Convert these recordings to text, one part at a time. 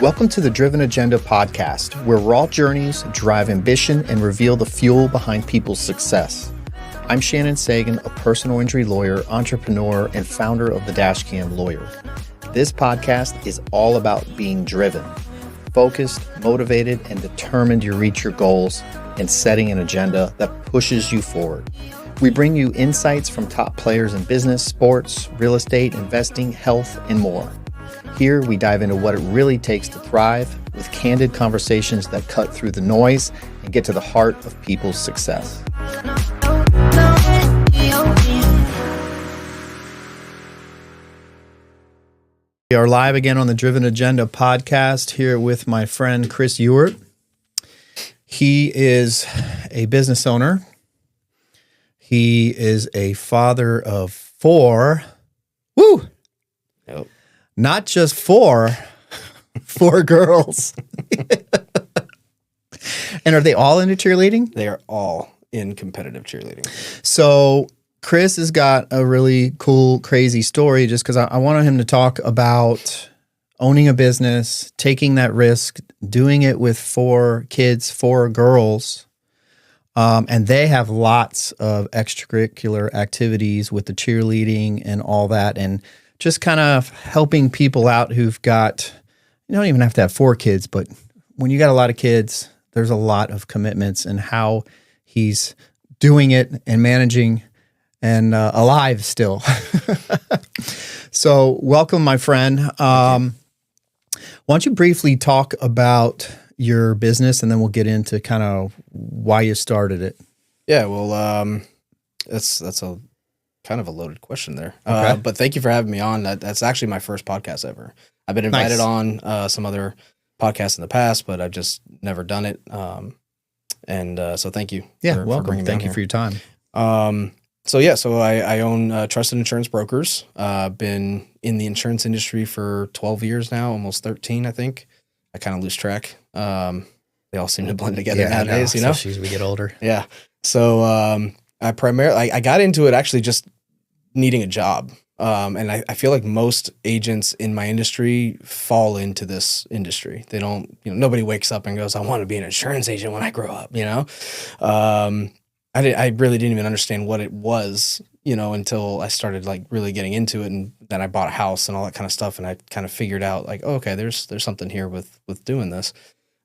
Welcome to the Driven Agenda podcast, where raw journeys drive ambition and reveal the fuel behind people's success. I'm Shannon Sagan, a personal injury lawyer, entrepreneur, and founder of the Dashcam Lawyer. This podcast is all about being driven, focused, motivated, and determined to reach your goals and setting an agenda that pushes you forward. We bring you insights from top players in business, sports, real estate, investing, health, and more. Here, we dive into what it really takes to thrive with candid conversations that cut through the noise and get to the heart of people's success. We are live again on the Driven Agenda podcast here with my friend Chris Euart. He is a business owner. He is a father of four. Woo! Nope. Not just four girls. And are they all into cheerleading? They are all in competitive cheerleading. So Chris has got a really cool, crazy story just because I wanted him to talk about owning a business, taking that risk, doing it with four kids, four girls. And they have lots of extracurricular activities with the cheerleading and all that. And just kind of helping people out who've got, you don't even have to have four kids, but when you got a lot of kids, there's a lot of commitments and how he's doing it and managing and alive still. So welcome, my friend. Why don't you briefly talk about your business and then we'll get into kind of why you started it. Yeah, well, that's a kind of a loaded question there. Okay. But thank you for having me on. That's actually my first podcast ever. I've been invited on some other podcasts in the past, but I've just never done it. So thank you. Yeah, for welcome. bringing me Thank on you for your time. So I own Trusted Insurance Brokers. Been in the insurance industry for 12 years now, almost 13, I think. I kind of lose track. They all seem to blend together nowadays, you know? Especially as we get older. Yeah. So I got into it actually just needing a job. And I feel like most agents in my industry fall into this industry. They don't, nobody wakes up and goes, I want to be an insurance agent when I grow up, I really didn't even understand what it was, until I started like really getting into it. And then I bought a house and all that kind of stuff. And I kind of figured out like, oh, okay, there's something here with doing this.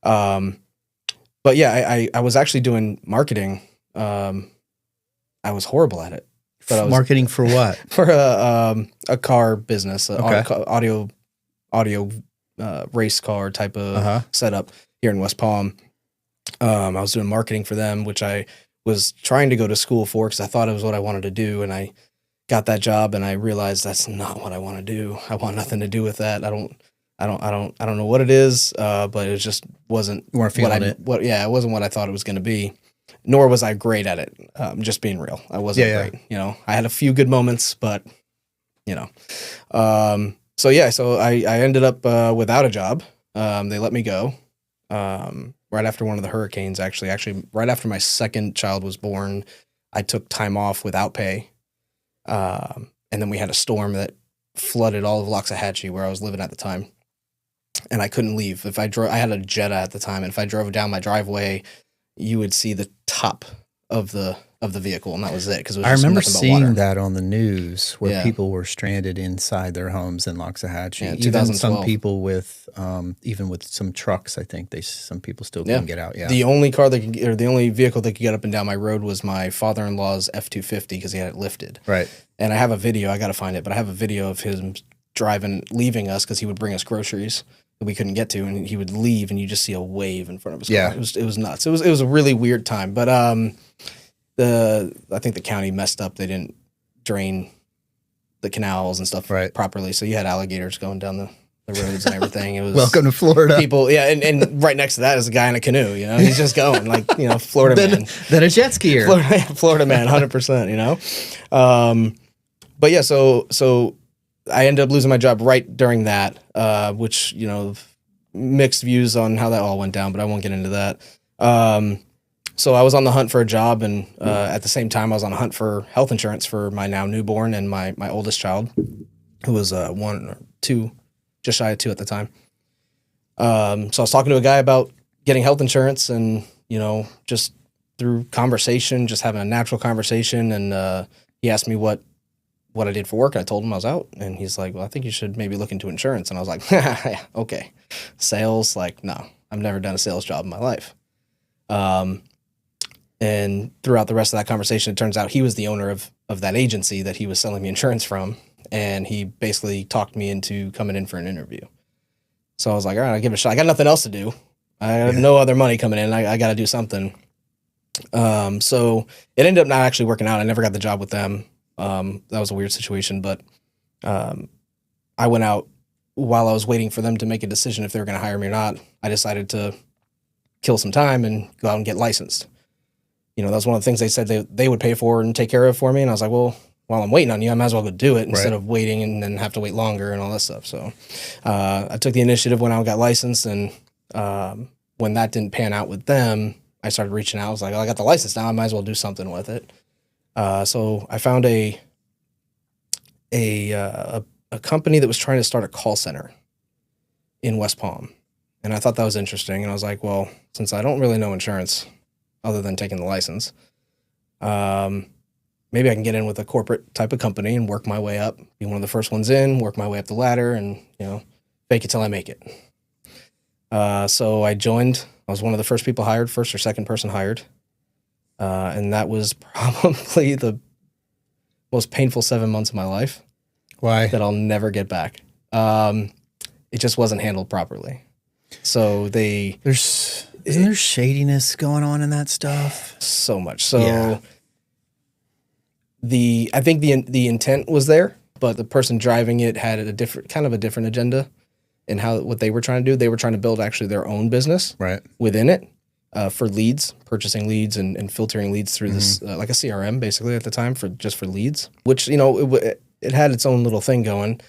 But yeah, I was actually doing marketing. I was horrible at it. But Marketing for what? For a car business, Okay. audio race car type of setup here in West Palm. I was doing marketing for them, which I was trying to go to school for because I thought it was what I wanted to do, and I got that job, and I realized that's not what I want to do. I want nothing to do with that. I don't know what it is, but it just wasn't. You weren't feeling it. It wasn't what I thought it was going to be. Nor was I great at it. Just being real, I wasn't great. I had a few good moments, but So I ended up without a job. They let me go right after one of the hurricanes. Actually, right after my second child was born, I took time off without pay, and then we had a storm that flooded all of Loxahatchee, where I was living at the time, and I couldn't leave. If I drove, I had a Jetta at the time, and if I drove down my driveway, you would see the top of the vehicle, and that was it. Because I remember seeing that on the news where people were stranded inside their homes in Loxahatchee. Yeah, even some people with, even with some trucks, I think some people still couldn't get out. Yeah, the only the only vehicle that could get up and down my road was my father-in-law's F-250 because he had it lifted. Right. And I have a video. I got to find it, but I have a video of him leaving us because he would bring us groceries that we couldn't get to, and he would leave, and you just see a wave in front of his car. Yeah. It was nuts. It was a really weird time, but I think the county messed up. They didn't drain the canals and stuff properly, so you had alligators going down the roads and everything. It was welcome to Florida. People, and right next to that is a guy in a canoe. He's just going like Florida man. Then a jet skier. Florida man, 100%. But yeah, so I ended up losing my job right during that, which, mixed views on how that all went down, but I won't get into that. So I was on the hunt for a job, and at the same time, I was on a hunt for health insurance for my now newborn and my oldest child, who was 1 or 2, just shy of 2 at the time. So I was talking to a guy about getting health insurance, and just through conversation, just having a natural conversation, and he asked me what I did for work. I told him I was out, and he's like, well, I think you should maybe look into insurance. And I was like, yeah, okay. Sales, like, no, I've never done a sales job in my life. And throughout the rest of that conversation, it turns out he was the owner of that agency that he was selling me insurance from. And he basically talked me into coming in for an interview. So I was like, all right, I'll give it a shot. I got nothing else to do. I have no other money coming in. I got to do something. So it ended up not actually working out. I never got the job with them. That was a weird situation, but I went out while I was waiting for them to make a decision if they were going to hire me or not. I decided to kill some time and go out and get licensed. That was one of the things they said they would pay for and take care of for me. And I was like, well, while I'm waiting on you, I might as well go do it instead of waiting and then have to wait longer and all that stuff. So I took the initiative when I got licensed, and when that didn't pan out with them, I started reaching out. I was like, I got the license now. I might as well do something with it. So I found a company that was trying to start a call center in West Palm. And I thought that was interesting. And I was like, well, since I don't really know insurance other than taking the license, maybe I can get in with a corporate type of company and work my way up, be one of the first ones in, work my way up the ladder, and, fake it till I make it. So I joined. I was one of the first people hired, first or second person hired. And that was probably the most painful 7 months of my life. Why? That I'll never get back. It just wasn't handled properly. So isn't there shadiness going on in that stuff? So much. So I think the intent was there, but the person driving it had a different agenda in what they were trying to do. They were trying to build actually their own business within it. For leads, purchasing leads and filtering leads through this, like a CRM basically at the time for leads, which, it had its own little thing going,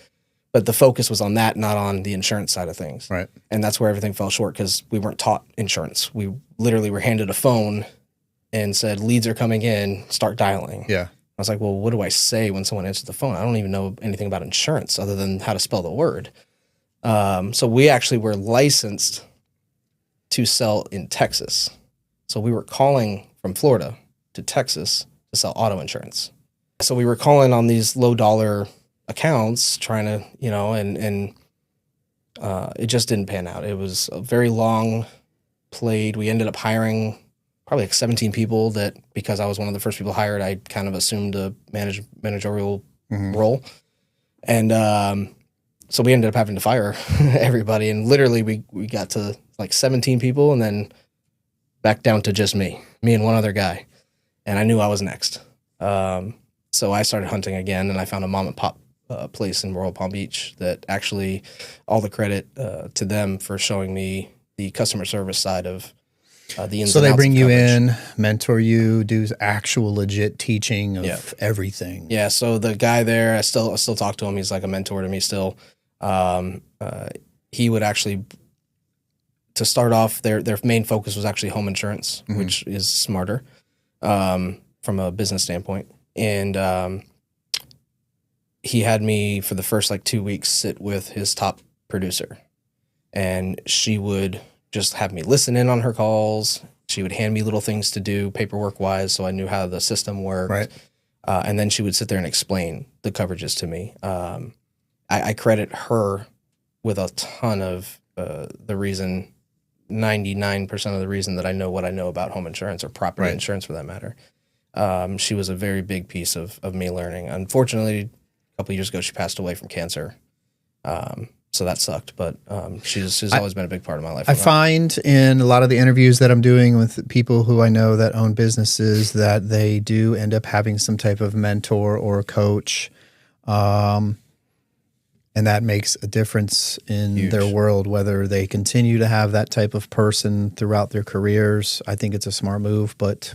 but the focus was on that, not on the insurance side of things. Right. And that's where everything fell short because we weren't taught insurance. We literally were handed a phone and said, leads are coming in, start dialing. Yeah. I was like, well, what do I say when someone answers the phone? I don't even know anything about insurance other than how to spell the word. So we actually were licensed to sell in Texas. So we were calling from Florida to Texas to sell auto insurance. So we were calling on these low dollar accounts trying to, and it just didn't pan out. It was a very long played. We ended up hiring probably like 17 people that, because I was one of the first people hired, I kind of assumed a managerial role. And so we ended up having to fire everybody. And literally we got to like 17 people and then back down to just me and one other guy. And I knew I was next. So I started hunting again, and I found a mom and pop place in Royal Palm Beach that actually all the credit to them for showing me the customer service side of the ins and outs. So they bring you in, mentor you, do actual legit teaching of everything. Yeah. So the guy there, I still talk to him. He's like a mentor to me still. He would actually, to start off, their main focus was actually home insurance, which is smarter from a business standpoint. And he had me for the first 2 weeks sit with his top producer, and she would just have me listen in on her calls. She would hand me little things to do paperwork wise, so I knew how the system worked. Right. And then she would sit there and explain the coverages to me. I credit her with a ton of the reason, 99% of the reason that I know what I know about home insurance or property insurance for that matter. She was a very big piece of me learning. Unfortunately, a couple of years ago, she passed away from cancer. So that sucked, but she's always been a big part of my life. I find in a lot of the interviews that I'm doing with people who I know that own businesses that they do end up having some type of mentor or coach. And that makes a difference in their world, whether they continue to have that type of person throughout their careers. I think it's a smart move, but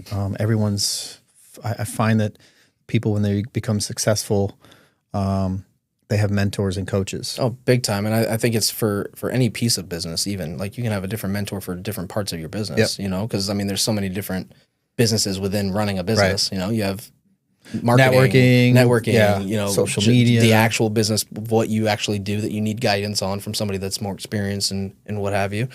I find that people, when they become successful, they have mentors and coaches. Oh, big time. And I think it's for any piece of business, even you can have a different mentor for different parts of your business, because there's so many different businesses within running a business. You have marketing, networking, yeah, social media, the actual business, what you actually do that you need guidance on from somebody that's more experienced and what have you.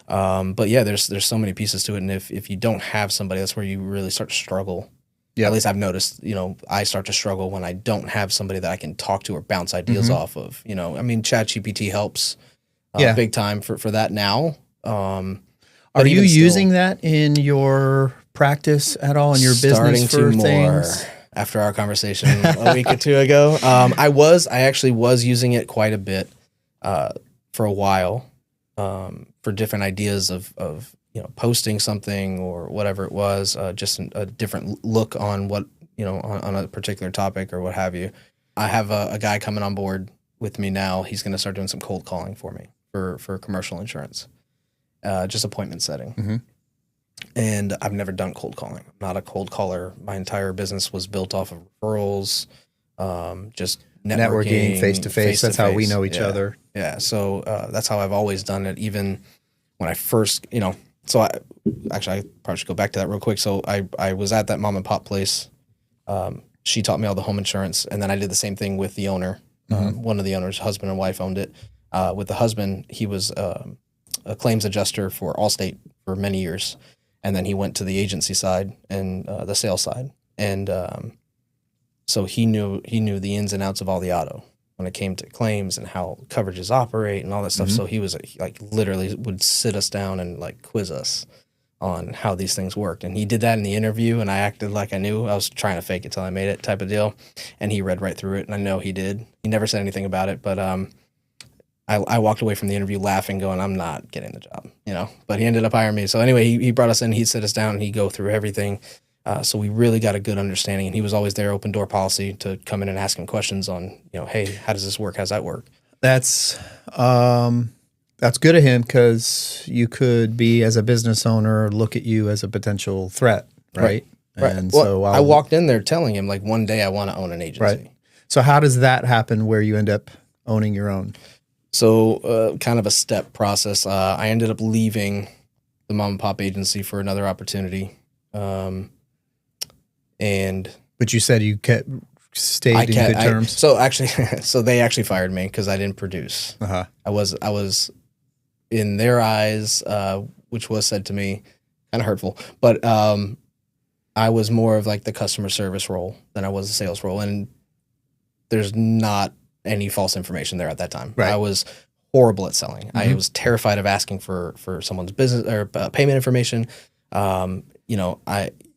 But yeah, there's so many pieces to it. And if you don't have somebody, that's where you really start to struggle. Yeah. At least I've noticed, I start to struggle when I don't have somebody that I can talk to or bounce ideas off of. I mean, ChatGPT helps big time for that now. Are you using that in your practice at all in your business for things? After our conversation a week or two ago, I actually was using it quite a bit for a while for different ideas of posting something or whatever it was, just a different look on what on a particular topic or what have you. I have a guy coming on board with me now. He's going to start doing some cold calling for me for commercial insurance. Just appointment setting. Mm-hmm. And I've never done cold calling. I'm not a cold caller. My entire business was built off of referrals, just networking face-to-face. That's how we know each other. Yeah. So that's how I've always done it. Even when I first, so I probably should go back to that real quick. So I was at that mom and pop place. She taught me all the home insurance. And then I did the same thing with the owner. One of the owners, husband and wife, owned it. With the husband, he was a claims adjuster for Allstate for many years. And then he went to the agency side and the sales side. And so he knew the ins and outs of all the auto when it came to claims and how coverages operate and all that stuff. So he was literally would sit us down and quiz us on how these things worked. And he did that in the interview, and I acted like I knew. I was trying to fake it till I made it type of deal. And he read right through it, and I know he did. He never said anything about it, but I walked away from the interview laughing, going, I'm not getting the job, but he ended up hiring me. So anyway, he brought us in, he'd sit us down and he'd go through everything. So we really got a good understanding, and he was always there, open door policy, to come in and ask him questions on, hey, how does this work? How's that work? That's good of him, because you could be, as a business owner, look at you as a potential threat, right? And so I walked in there telling him, one day I want to own an agency. Right. So how does that happen where you end up owning your own? So kind of a step process. I ended up leaving the mom and pop agency for another opportunity. But you said you stayed in good terms. So they actually fired me because I didn't produce. Uh-huh. I was in their eyes, which was said to me, kind of hurtful, but I was more of the customer service role than I was a sales role. And there's not any false information there at that time. Right. I was horrible at selling. Mm-hmm. I was terrified of asking for someone's business or payment information.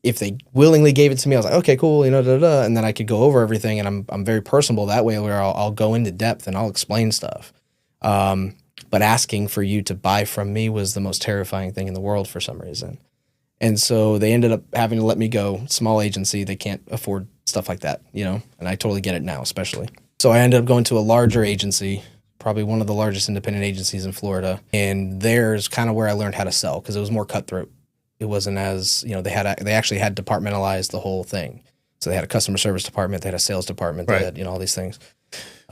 If they willingly gave it to me, I was like, okay, cool, and then I could go over everything, and I'm very personable that way, where I'll go into depth and I'll explain stuff. But asking for you to buy from me was the most terrifying thing in the world for some reason. And so they ended up having to let me go. Small agency, they can't afford stuff like that, and I totally get it now, especially. So I ended up going to a larger agency, probably one of the largest independent agencies in Florida. And there's kind of where I learned how to sell, because it was more cutthroat. It wasn't as, they actually had departmentalized the whole thing. So they had a customer service department, they had a sales department, they had, all these things.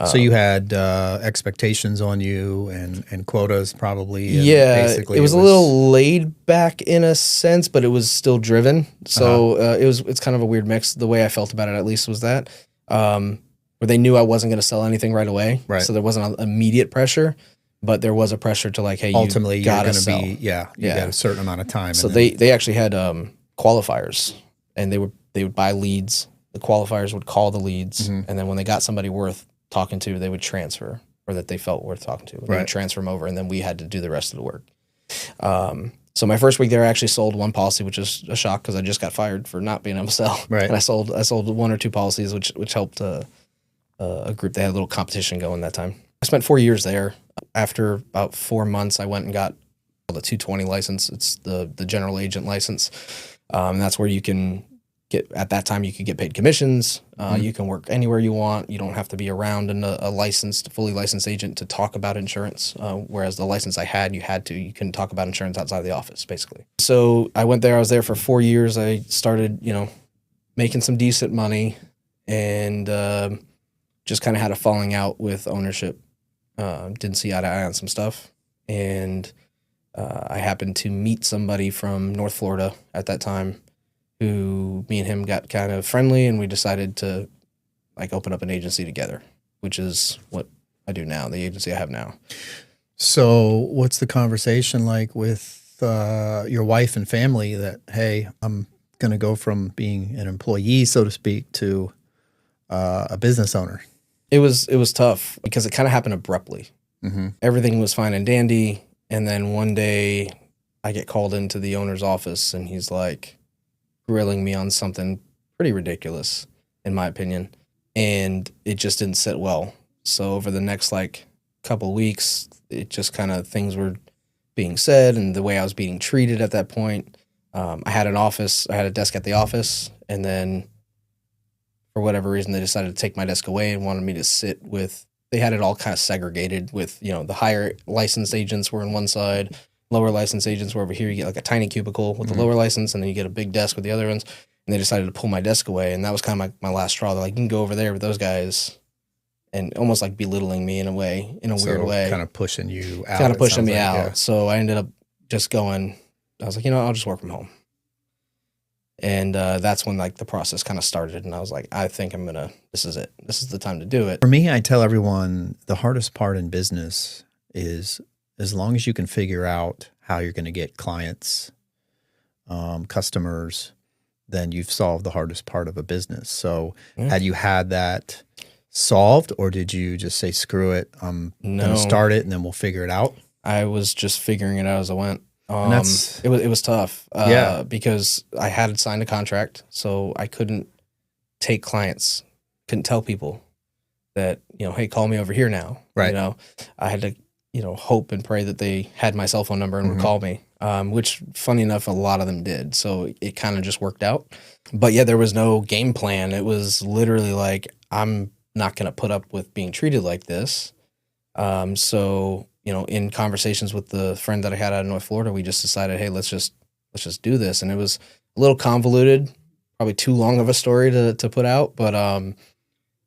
So you had expectations on you and quotas probably. And basically it was a little laid back in a sense, but it was still driven. So it's kind of a weird mix. The way I felt about it, at least, was that. Where they knew I wasn't going to sell anything right away. Right. So there wasn't an immediate pressure, but there was a pressure to hey, ultimately, you got to sell. You got a certain amount of time. So they actually had qualifiers, and they would buy leads. The qualifiers would call the leads, and then when they got somebody worth talking to, they would transfer, or that they felt worth talking to. They would transfer them over, and then we had to do the rest of the work. So my first week there, I actually sold one policy, which was a shock because I just got fired for not being able to sell. Right. And I sold one or two policies, which helped a group. They had a little competition going that time. I spent 4 years there. After about 4 months, I went and got the 220 license. It's the general agent license. And that's where you can get, at that time, you could get paid commissions. You can work anywhere you want. You don't have to be around a fully licensed agent to talk about insurance. Whereas the license I had, you couldn't talk about insurance outside of the office, basically. So I went there. I was there for 4 years. I started, making some decent money, and just kind of had a falling out with ownership. Didn't see eye to eye on some stuff. And I happened to meet somebody from North Florida at that time. who me and him got kind of friendly, and we decided to like open up an agency together, which is what I do now, the agency I have now. So what's the conversation like with your wife and family that, hey, I'm going to go from being an employee, so to speak, to a business owner? It was tough because it kind of happened abruptly. Mm-hmm. Everything was fine and dandy. And then one day I get called into the owner's office and he's like grilling me on something pretty ridiculous, in my opinion. And it just didn't sit well. So over the next like couple weeks, it just kind of things were being said and the way I was being treated at that point. I had a desk at the office, and then for whatever reason, they decided to take my desk away and wanted me to sit with, they had it all kind of segregated with, the higher licensed agents were on one side, lower licensed agents were over here. You get like a tiny cubicle with the lower license, and then you get a big desk with the other ones. And they decided to pull my desk away. And that was kind of my last straw. They're like, you can go over there with those guys, and almost like belittling me in a weird way. Kind of pushing you out. Kind of pushing me out. Yeah. So I ended up just going, I was like, I'll just work from home. And that's when like the process kind of started. And I was like, I think this is it. This is the time to do it. For me, I tell everyone the hardest part in business is as long as you can figure out how you're going to get clients, customers, then you've solved the hardest part of a business. So had you had that solved, or did you just say, screw it, I'm going to start it and then we'll figure it out? I was just figuring it out as I went. It was tough because I had signed a contract, so I couldn't take clients, couldn't tell people that, hey, call me over here now. Right. I had to, hope and pray that they had my cell phone number and would call me, which funny enough, a lot of them did. So it kind of just worked out. But yeah, there was no game plan. It was literally like, I'm not going to put up with being treated like this. So in conversations with the friend that I had out of North Florida, we just decided, hey, let's just do this. And it was a little convoluted, probably too long of a story to put out, but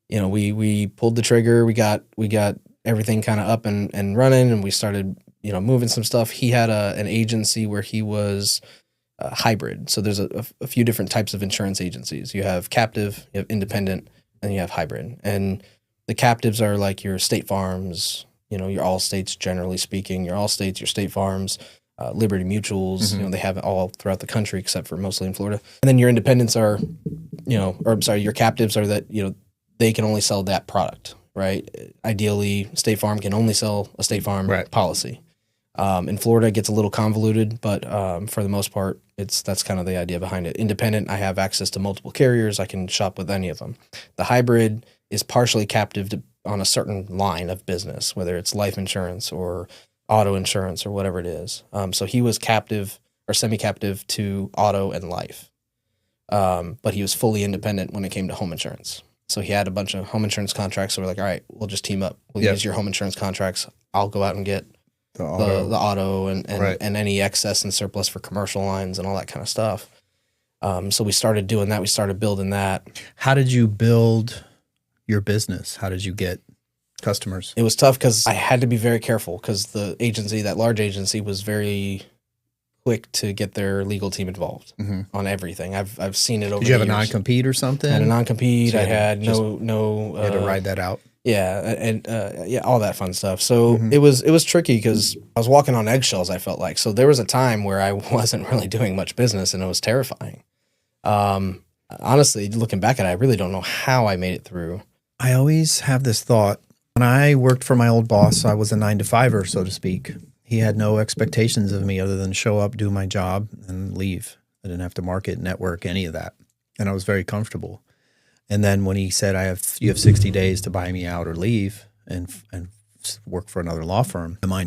we pulled the trigger. We got everything kind of up and running, and we started moving some stuff. He had an agency where he was hybrid. So there's a few different types of insurance agencies. You have captive, you have independent, and you have hybrid. And the captives are like your State Farms, your Allstates, generally speaking, your Allstates, your State Farms, Liberty Mutuals, they have it all throughout the country except for mostly in Florida. And then your independents are, your captives are that, they can only sell that product, right? Ideally, State Farm can only sell a State Farm policy. In Florida, it gets a little convoluted, but for the most part, that's kind of the idea behind it. Independent, I have access to multiple carriers. I can shop with any of them. The hybrid is partially captive on a certain line of business, whether it's life insurance or auto insurance or whatever it is. So he was captive or semi-captive to auto and life, but he was fully independent when it came to home insurance. So he had a bunch of home insurance contracts. So we're like, all right, we'll just team up. We'll use your home insurance contracts. I'll go out and get the auto and any excess and surplus for commercial lines and all that kind of stuff. So we started doing that. We started building that. How did you build your business? How did you get customers? It was tough because I had to be very careful because that large agency was very quick to get their legal team involved on everything. I've seen it over the years. Did you have a non-compete or something? I had a non-compete. So I had no. You had to ride that out. Yeah, and all that fun stuff. So it was tricky because I was walking on eggshells, I felt like. So there was a time where I wasn't really doing much business, and it was terrifying. Honestly, looking back at it, I really don't know how I made it through. I always have this thought. When I worked for my old boss, I was a 9-to-5er, so to speak. He had no expectations of me other than show up, do my job, and leave. I didn't have to market, network, any of that. And I was very comfortable. And then when he said, you have 60 days to buy me out or leave and work for another law firm, my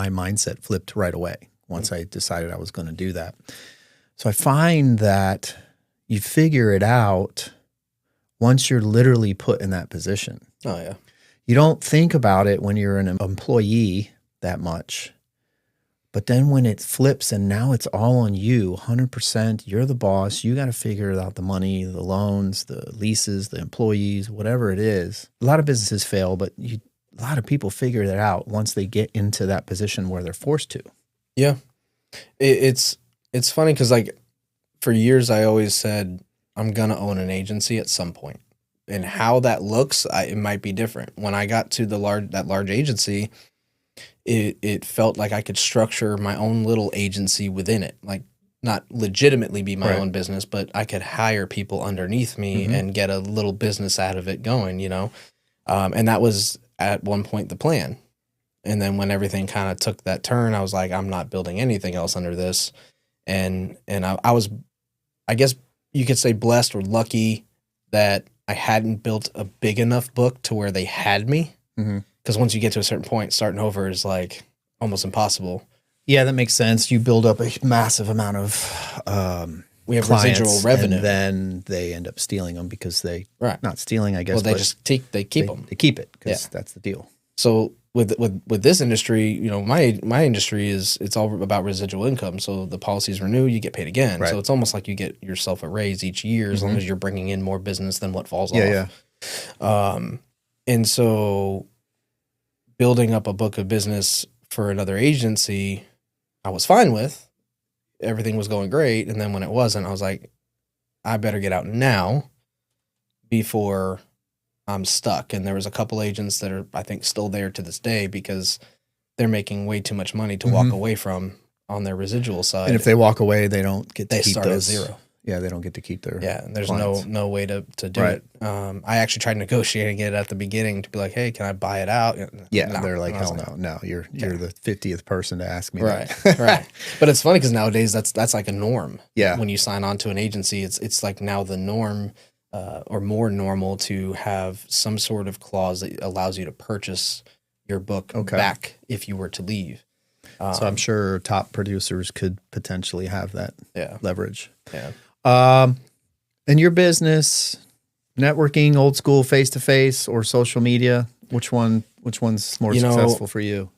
mindset flipped right away once I decided I was going to do that. So I find that you figure it out once you're literally put in that position. Oh, yeah. You don't think about it when you're an employee that much. But then when it flips and now it's all on you, 100%, you're the boss. You got to figure out the money, the loans, the leases, the employees, whatever it is. A lot of businesses fail, but a lot of people figure that out once they get into that position where they're forced to. Yeah. It's funny because, like, for years I always said I'm gonna own an agency at some point, and how that looks, it might be different. When I got to that large agency, it felt like I could structure my own little agency within it, like not legitimately be my own business, but I could hire people underneath me and get a little business out of it going, you know? And that was at one point the plan. And then when everything kind of took that turn, I was like, I'm not building anything else under this. And I was, I guess you could say, blessed or lucky that I hadn't built a big enough book to where they had me. Because once you get to a certain point, starting over is like almost impossible. Yeah, that makes sense. You build up a massive amount of we have residual revenue, and then they end up stealing them because they not stealing, I guess. Well, they just keep them. They keep it because that's the deal. So with this industry, you know, my industry it's all about residual income. So the policies renew, you get paid again. Right. So it's almost like you get yourself a raise each year as long as you're bringing in more business than what falls off. Yeah. And so building up a book of business for another agency, I was fine with. Everything was going great. And then when it wasn't, I was like, I better get out now before I'm stuck. And there was a couple agents that are, I think, still there to this day because they're making way too much money to walk away from on their residual side. And if they walk away, they don't get to keep start those. at zero. Yeah, they don't get to keep their and there's clients. no way to do it. I actually tried negotiating it at the beginning to be like, hey, can I buy it out? Yeah, no. They're like, hell no. No, you're the 50th person to ask me right, that. Right. But it's funny because nowadays that's like a norm. Yeah. When you sign on to an agency, it's like now the norm or more normal to have some sort of clause that allows you to purchase your book back if you were to leave. So I'm sure top producers could potentially have that leverage. Yeah. In your business, networking, old school, face-to-face, or social media, which one's more successful for you?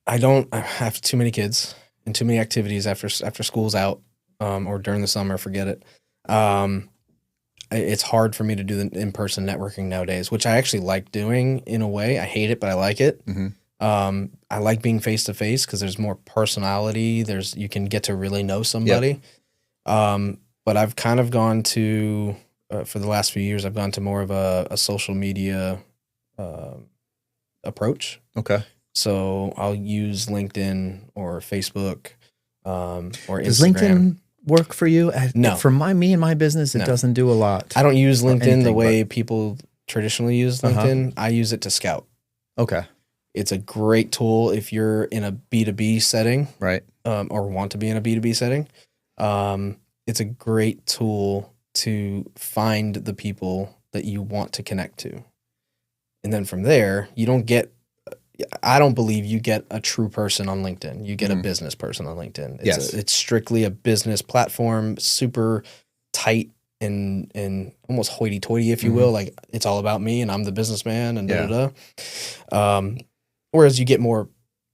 I have too many kids and too many activities after school's out, or during the summer, forget it. It's hard for me to do the in-person networking nowadays, which I actually like doing in a way. I hate it, but I like it. I like being face-to-face because there's more personality. You can get to really know somebody. But I've kind of gone to, for the last few years, I've gone to more of a social media approach. Okay. So I'll use LinkedIn or Facebook or Instagram. Does LinkedIn work for you? No. For me and my business, it doesn't do a lot. I don't use LinkedIn the way people traditionally use LinkedIn. I use it to scout. Okay. It's a great tool if you're in a B2B setting. Right. Or want to be in a B2B setting. It's a great tool to find the people that you want to connect to. And then from there, I don't believe you get a true person on LinkedIn. You get a business person on LinkedIn. It's strictly a business platform, super tight and almost hoity-toity, if you will. Like, it's all about me and I'm the businessman and da-da-da. Whereas you get more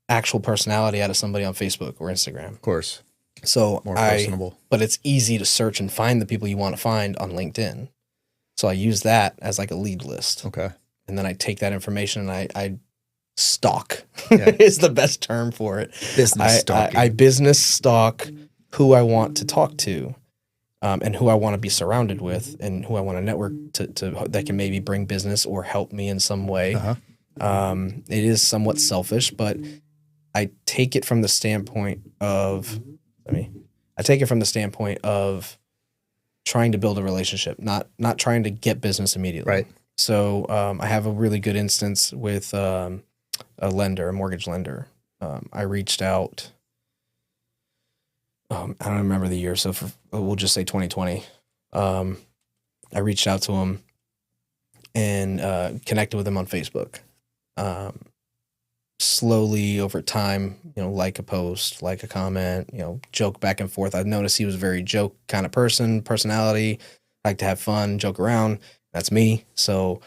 actual personality out of somebody on Facebook or Instagram. Of course. So more personable. But it's easy to search and find the people you want to find on LinkedIn. So I use that as like a lead list. Okay. And then I take that information and I stalk is the best term for it. Business stalking. I business stalk who I want to talk to and who I want to be surrounded with and who I want to network to that can maybe bring business or help me in some way. It is somewhat selfish, but I take it from the standpoint of trying to build a relationship, not trying to get business immediately. Right. So I have a really good instance with a mortgage lender. I reached out. I don't remember the year, so we'll just say 2020. I reached out to him and connected with him on Facebook. Slowly over time, like a post, like a comment, joke back and forth. I noticed he was a very joke kind of personality, like to have fun, joke around. That's me. So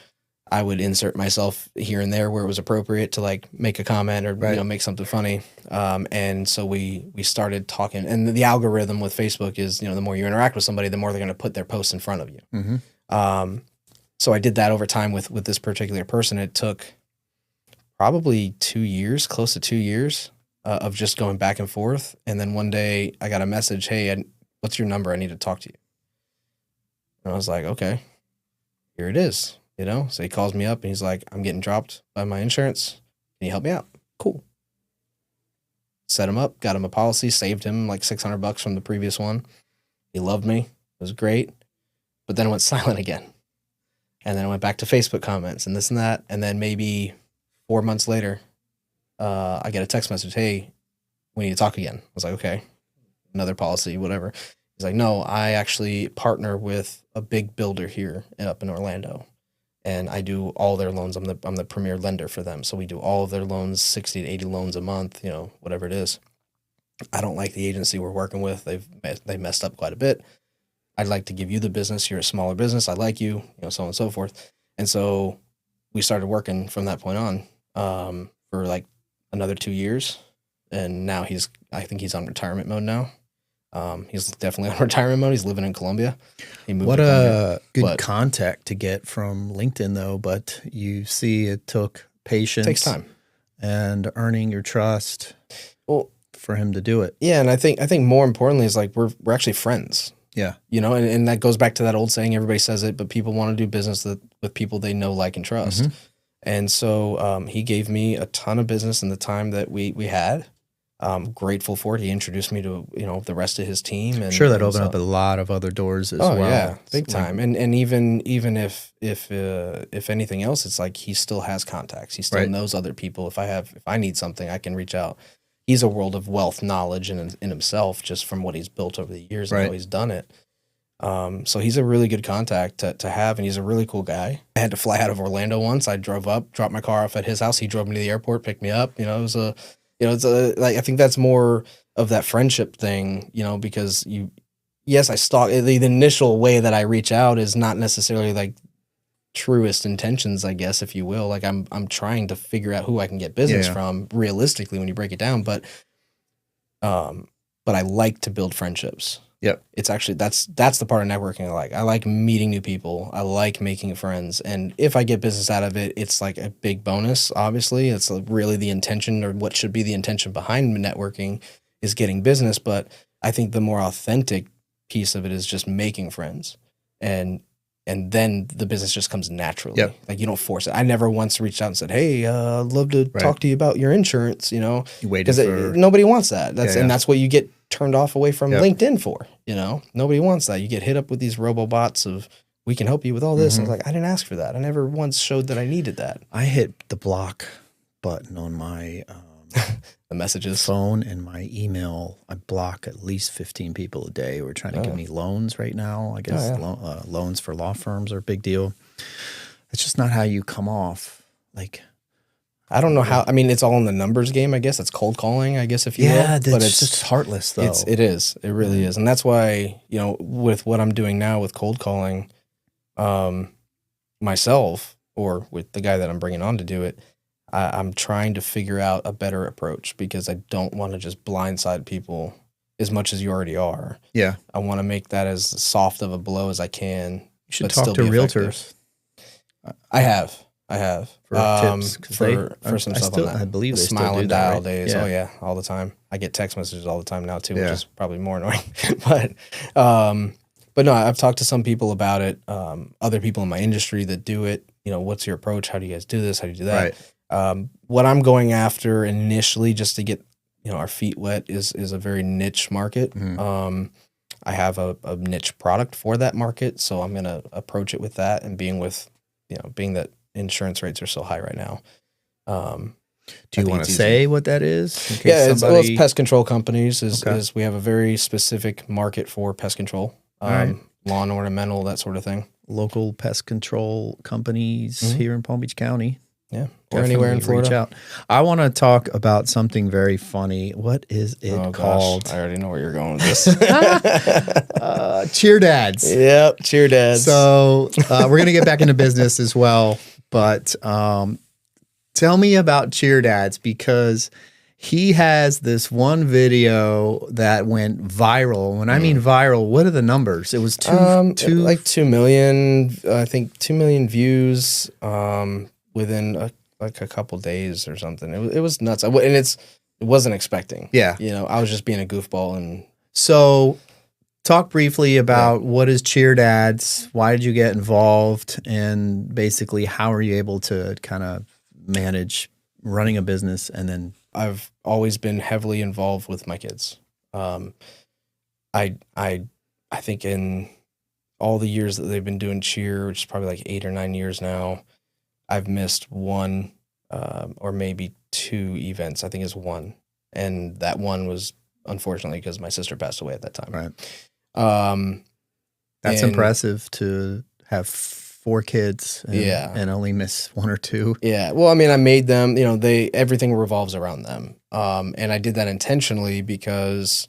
I would insert myself here and there where it was appropriate to like make a comment or make something funny. And so we started talking. And the algorithm with Facebook is, the more you interact with somebody, the more they're going to put their posts in front of you. So I did that over time with this particular person. It took probably 2 years, close to 2 years of just going back and forth. And then one day I got a message, hey, what's your number? I need to talk to you. And I was like, okay, here it is, you know? So he calls me up and he's like, I'm getting dropped by my insurance. Can you help me out? Cool. Set him up, got him a policy, saved him like $600 from the previous one. He loved me. It was great. But then it went silent again. And then it went back to Facebook comments and this and that. And then maybe 4 months later, I get a text message, hey, we need to talk again. I was like, okay, another policy, whatever. He's like, no, I actually partner with a big builder here up in Orlando, and I do all their loans. I'm the premier lender for them. So we do all of their loans, 60 to 80 loans a month, you know, whatever it is. I don't like the agency we're working with. They messed up quite a bit. I'd like to give you the business. You're a smaller business. I like you, you know, so on and so forth. And so we started working from that point on for like another 2 years. And now I think he's on retirement mode now. He's definitely on retirement mode. He's living in Colombia. He moved What to a Colombia, good contact to get from LinkedIn, though. But you see, it took patience. It takes time. And earning your trust for him to do it. Yeah, and I think more importantly is like we're actually friends. Yeah. You know, and that goes back to that old saying, everybody says it, but people want to do business with people they know, like, and trust. Mm-hmm. And so he gave me a ton of business in the time that we had. I'm grateful for it. He introduced me to, you know, the rest of his team. And, sure, that opened up a lot of other doors as well. Yeah, big time. And even if anything else, it's like he still has contacts. He still knows other people. If I need something, I can reach out. He's a world of wealth knowledge in himself, just from what he's built over the years and how he's done it. So he's a really good contact to have, and he's a really cool guy. I had to fly out of Orlando once. I drove up, dropped my car off at his house. He drove me to the airport, picked me up. You know, like, I think that's more of that friendship thing, you know, because I stalk. The initial way that I reach out is not necessarily like truest intentions, I guess, if you will. Like I'm trying to figure out who I can get business from realistically when you break it down. But I like to build friendships. Yep. It's actually, that's the part of networking I like. I like meeting new people. I like making friends. And if I get business out of it, it's like a big bonus, obviously. It's really the intention, or what should be the intention behind networking, is getting business. But I think the more authentic piece of it is just making friends. And then the business just comes naturally. Yep. Like you don't force it. I never once reached out and said, hey, I'd love to talk to you about your insurance, you know. You waited for... Nobody wants that. And that's what you get turned off away from LinkedIn for, you know. Nobody wants that. You get hit up with these robo-bots of, we can help you with all this. Mm-hmm. I was like, I didn't ask for that. I never once showed that I needed that. I hit the block button on my the messages phone and my email. I block at least 15 people a day who are trying to give me loans right now. I guess loans for law firms are a big deal. It's just not how you come off. Like, I don't know how. I mean, it's all in the numbers game, I guess. It's cold calling, I guess, if you will. But it's just heartless, though. It is. It really is. And that's why, you know, with what I'm doing now with cold calling myself, or with the guy that I'm bringing on to do it, I'm trying to figure out a better approach, because I don't want to just blindside people as much as you already are. Yeah. I want to make that as soft of a blow as I can. You should talk to realtors. I have. For tips. For some stuff on that. I believe the they smile still do and that, dial right? days. Yeah. Oh yeah, all the time. I get text messages all the time now too, which is probably more annoying. But no, I've talked to some people about it. Other people in my industry that do it. You know, what's your approach? How do you guys do this? How do you do that? Right. What I'm going after initially, just to get, you know, our feet wet, is a very niche market. Mm-hmm. I have a niche product for that market, so I'm going to approach it with that, and being that insurance rates are so high right now. Do you want to say what that is? Yeah, it's pest control companies. Is we have a very specific market for pest control, lawn ornamental, that sort of thing. Local pest control companies here in Palm Beach County. Yeah, or anywhere in Florida. Reach out. I want to talk about something very funny. What is it called? I already know where you're going with this. Cheer Dads. Yep, Cheer Dads. So we're going to get back into business as well. But tell me about Cheer Dads, because he has this one video that went viral. When I mean viral, what are the numbers? It was like 2 million, I think 2 million views within a couple days or something. It was nuts. It wasn't expecting. Yeah. You know, I was just being a goofball. And so talk briefly about what is Cheer Dads? Why did you get involved? And basically, how are you able to kind of manage running a business? And then I've always been heavily involved with my kids. I think in all the years that they've been doing cheer, which is probably like 8 or 9 years now, I've missed one or maybe 2 events. I think it's one. And that one was unfortunately because my sister passed away at that time. Right. That's impressive to have 4 kids and only miss 1 or 2. Yeah. Well, I mean, I made them, everything revolves around them. And I did that intentionally because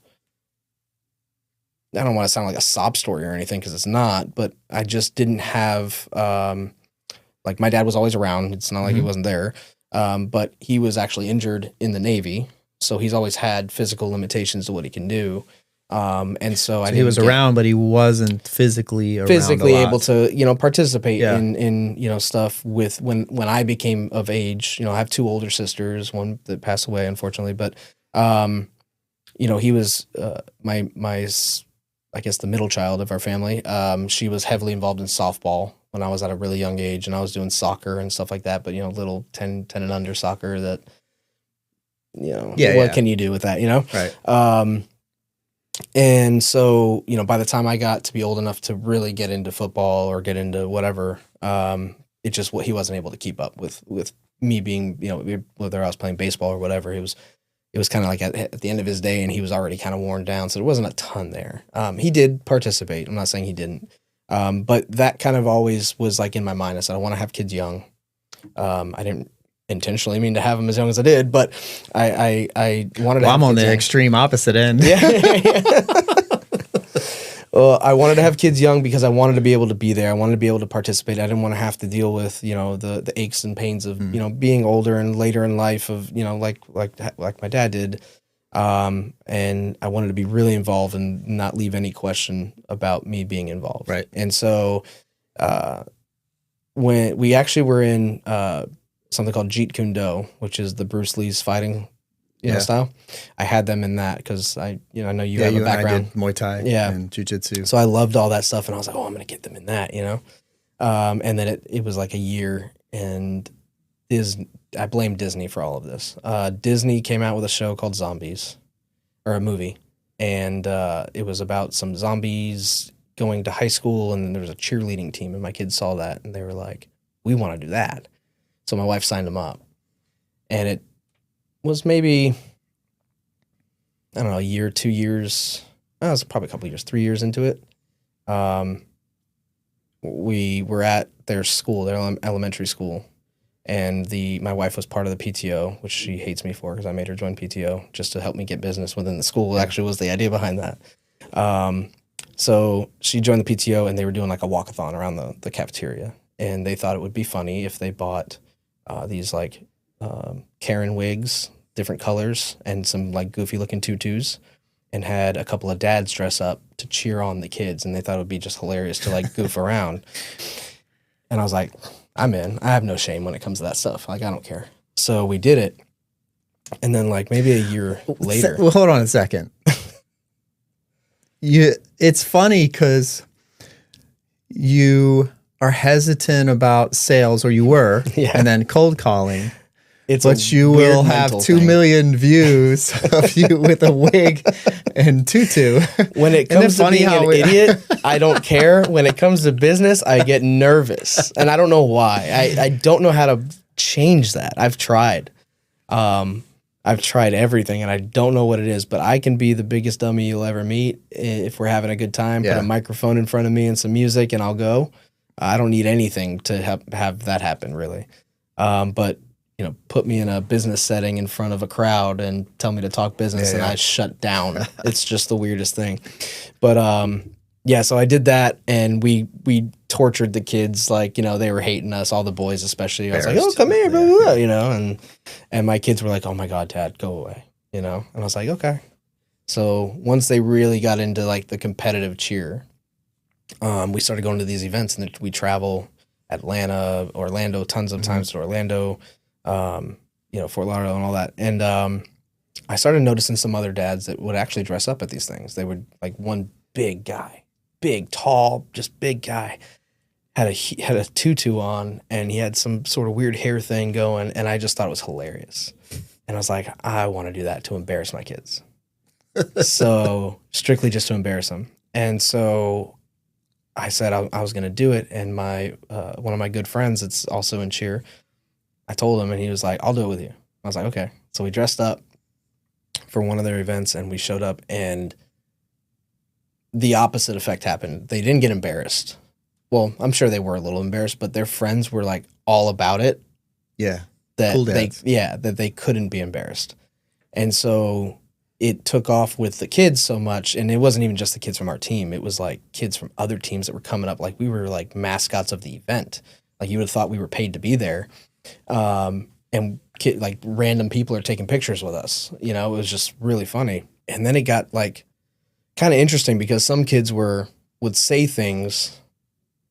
I don't want to sound like a sob story or anything because it's not, but I just didn't have, like my dad was always around. It's not like he wasn't there. But he was actually injured in the Navy. So he's always had physical limitations to what he can do. And so he was around, but he wasn't physically around able to, participate in stuff with when I became of age. I have 2 older sisters, one that passed away, unfortunately, but, he was, I guess the middle child of our family. She was heavily involved in softball when I was at a really young age, and I was doing soccer and stuff like that, but, little 10 and under soccer that, what can you do with that, Right. And so, by the time I got to be old enough to really get into football or get into whatever, it just he wasn't able to keep up with me being, whether I was playing baseball or whatever. It was kind of like at the end of his day, and he was already kind of worn down, so there wasn't a ton there. He did participate. I'm not saying he didn't, but that kind of always was like in my mind. I said I want to have kids young. I didn't intentionally mean to have them as young as I did, but I wanted to have I'm on the young. extreme opposite end. Yeah. Well, I wanted to have kids young because I wanted to be able to be there. I wanted to be able to participate. I didn't want to have to deal with, the aches and pains of, being older and later in life of, like my dad did. And I wanted to be really involved and not leave any question about me being involved. Right. And so, when we actually were in, something called Jeet Kune Do, which is the Bruce Lee's fighting, style. I had them in that because I know you have a background. I did Muay Thai and Jiu-Jitsu. So I loved all that stuff, and I was like, oh, I'm going to get them in that, And then it was like a year, and I blame Disney for all of this. Disney came out with a show called Zombies, or a movie, and it was about some zombies going to high school, and then there was a cheerleading team, and my kids saw that, and they were like, we want to do that. So my wife signed them up, and it was maybe, I don't know, a year, 2 years. It was probably a couple of years, 3 years into it. We were at their school, their elementary school, and my wife was part of the PTO, which she hates me for because I made her join PTO just to help me get business within the school. Actually, was the idea behind that. So she joined the PTO, and they were doing like a walkathon around the cafeteria, and they thought it would be funny if they bought these like Karen wigs, different colors, and some like goofy looking tutus, and had a couple of dads dress up to cheer on the kids, and they thought it would be just hilarious to like goof around. And I was like, I'm in. I have no shame when it comes to that stuff. Like, I don't care. So we did it. And then like maybe a year later. Well, hold on a second. It's funny because you are hesitant about sales, or you were, and then cold calling. But you will have 2 million views of you with a wig and tutu. When it comes to being an idiot, I don't care. When it comes to business, I get nervous, and I don't know why. I don't know how to change that. I've tried. I've tried everything, and I don't know what it is, but I can be the biggest dummy you'll ever meet if we're having a good time. Put a microphone in front of me and some music, and I'll go. I don't need anything to have that happen, really. But put me in a business setting in front of a crowd and tell me to talk business, and I shut down. It's just the weirdest thing. But so I did that, and we tortured the kids. Like, they were hating us, all the boys especially. I was like, oh, come here, blah, blah, blah, and my kids were like, oh my God, Dad, go away, And I was like, okay. So once they really got into like the competitive cheer, we started going to these events, and we travel Atlanta, Orlando, tons of times to Orlando, Fort Lauderdale and all that. And I started noticing some other dads that would actually dress up at these things. They would, like, one big guy, big, tall, just big guy. Had a tutu on, and he had some sort of weird hair thing going, and I just thought it was hilarious. And I was like, I want to do that to embarrass my kids. So strictly just to embarrass them. And so I said I was going to do it. And my one of my good friends that's also in cheer, I told him, and he was like, I'll do it with you. I was like, okay. So we dressed up for one of their events, and we showed up, and the opposite effect happened. They didn't get embarrassed. Well, I'm sure they were a little embarrassed, but their friends were like all about it. Yeah. That cool that they couldn't be embarrassed. And so it took off with the kids so much, and it wasn't even just the kids from our team. It was like kids from other teams that were coming up. Like we were like mascots of the event. Like you would have thought we were paid to be there. And like random people are taking pictures with us. You know, it was just really funny. And then it got like kind of interesting because some kids would say things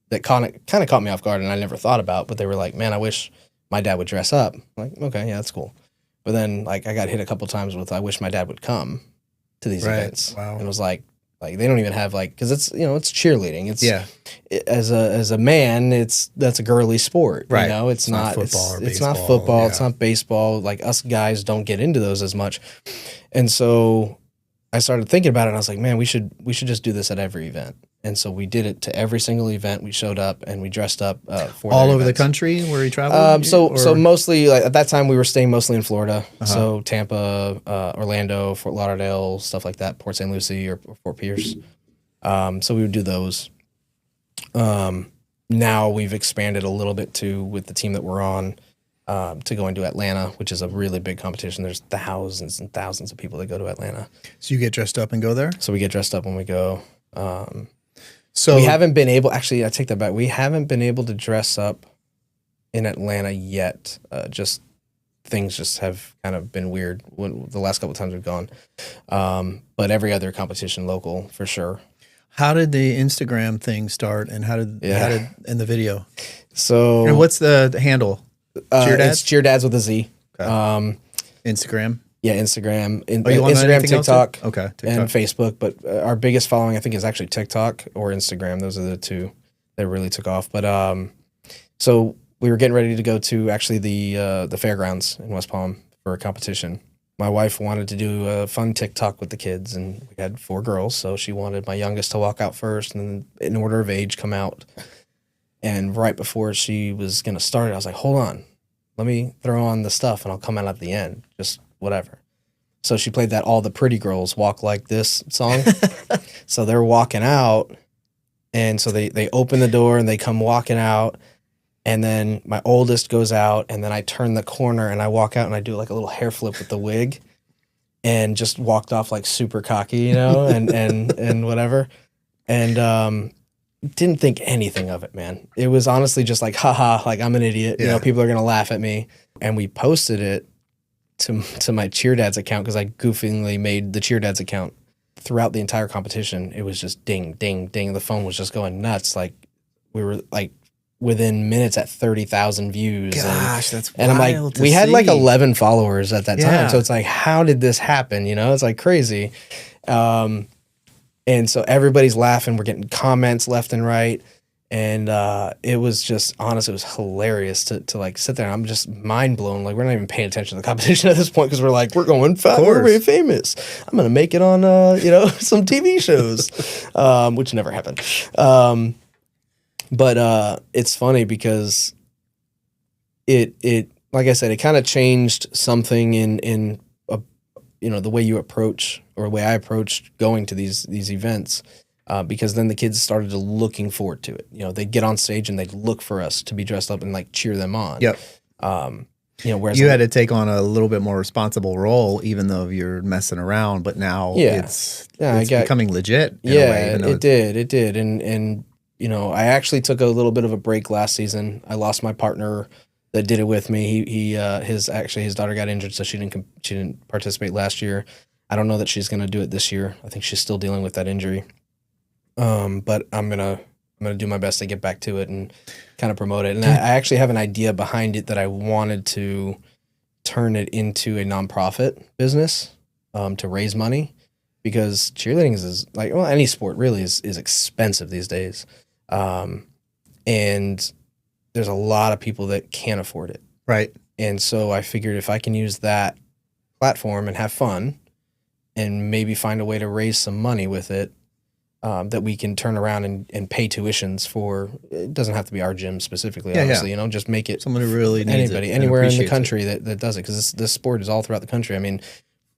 that kind of caught me off guard and I never thought about, but they were like, man, I wish my dad would dress up. I'm like, okay, yeah, that's cool. But then like I got hit a couple times with, I wish my dad would come to these events. Wow. And it was like they don't even have like, cause it's, you know, it's cheerleading. It's as a man, that's a girly sport. Right. You know, it's not football. It's not football. Yeah. It's not baseball. Like us guys don't get into those as much. And so I started thinking about it and I was like, man, we should just do this at every event. And so we did it to every single event. We showed up and we dressed up for all over events. the country where you traveled. So mostly like, at that time we were staying mostly in Florida. So Tampa, Orlando, Fort Lauderdale, stuff like that, Port St. Lucie or Fort Pierce. So we would do those. Now we've expanded a little bit too with the team that we're on to go into Atlanta, which is a really big competition. There's thousands and thousands of people that go to Atlanta. So you get dressed up and go there? So we get dressed up when we go. So we haven't been able, actually, I take that back. We haven't been able to dress up in Atlanta yet. Just things just have kind of been weird the last couple of times we've gone. But every other competition local for sure. How did the Instagram thing start, and how did in the video? So, and what's the handle? Cheer Dads? It's Cheer Dads with a Z. Okay. Instagram. Yeah, Instagram, Instagram, TikTok, TikTok, and Facebook. But our biggest following, I think, is actually TikTok or Instagram. Those are the two that really took off. But so we were getting ready to go to actually the fairgrounds in West Palm for a competition. My wife wanted to do a fun TikTok with the kids, and we had 4 girls, so she wanted my youngest to walk out first, and then in order of age come out. And right before she was going to start it, I was like, hold on, let me throw on the stuff, and I'll come out at the end, just whatever. So she played that All the Pretty Girls Walk Like This song. So they're walking out, and so they open the door, and they come walking out. And then my oldest goes out, and then I turn the corner and I walk out and I do like a little hair flip with the wig and just walked off like super cocky, you know, and whatever. And didn't think anything of it, man. It was honestly just like, haha, like I'm an idiot. Yeah. You know, people are going to laugh at me. And we posted it to my Cheer Dads account because I goofingly made the Cheer Dads account. Throughout the entire competition, it was just ding, ding, ding. The phone was just going nuts. Like we were like, within minutes at 30,000 views. Gosh, that's wild. And I'm like, we had like 11 followers at that time. So it's like, how did this happen? You know, it's like crazy. And so everybody's laughing. We're getting comments left and right. And it was just, honestly, it was hilarious to like sit there. And I'm just mind blown. Like, we're not even paying attention to the competition at this point because we're like, we're going fast. We're very famous. I'm going to make it on, some TV shows, which never happened. But it's funny because it like I said, it kind of changed something in the way you approach or the way I approached going to these events because then the kids started looking forward to it. You know, they'd get on stage and they'd look for us to be dressed up and like cheer them on. Yep. Whereas you had to take on a little bit more responsible role, even though you're messing around. But now it's becoming legit. In a way, it did, and. You know, I actually took a little bit of a break last season. I lost my partner that did it with me. His daughter got injured, so she didn't participate last year. I don't know that she's going to do it this year. I think she's still dealing with that injury. But I'm gonna do my best to get back to it and kind of promote it. And I actually have an idea behind it that I wanted to turn it into a nonprofit business to raise money. because cheerleading is like, well, any sport really is expensive these days. And there's a lot of people that can't afford it. Right. And so I figured if I can use that platform and have fun and maybe find a way to raise some money with it, that we can turn around and pay tuitions for. It doesn't have to be our gym specifically, obviously, you know, just make it someone who really needs anybody, it anywhere in the country that does it. Because this sport is all throughout the country. I mean,